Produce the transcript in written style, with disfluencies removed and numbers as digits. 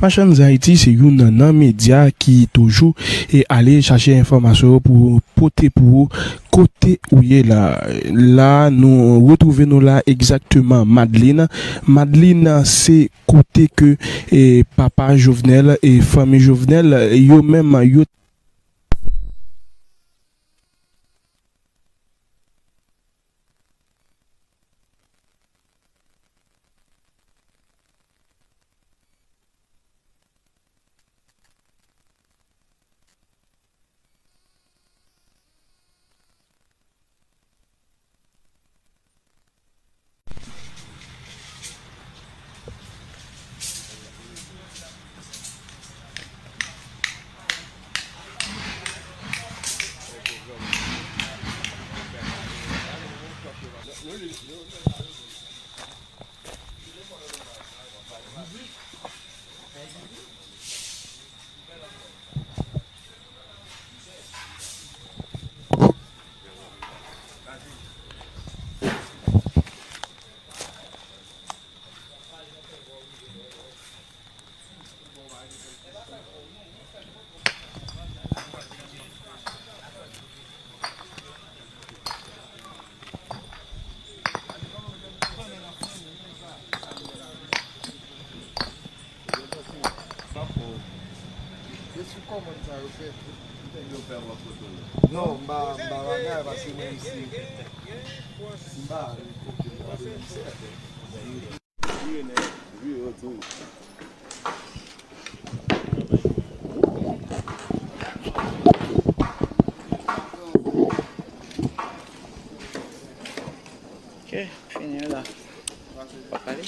Machan Haïti, c'est un nan média qui toujours et aller chercher information pour porter pour côté où il est là. Là, nous retrouvons nous là exactement Madeleine. Madeleine, c'est côté que papa Jovenel et famille Jovenel, yo même yo Non, bagay parce que même ici, Ok, fini là. Pas parler.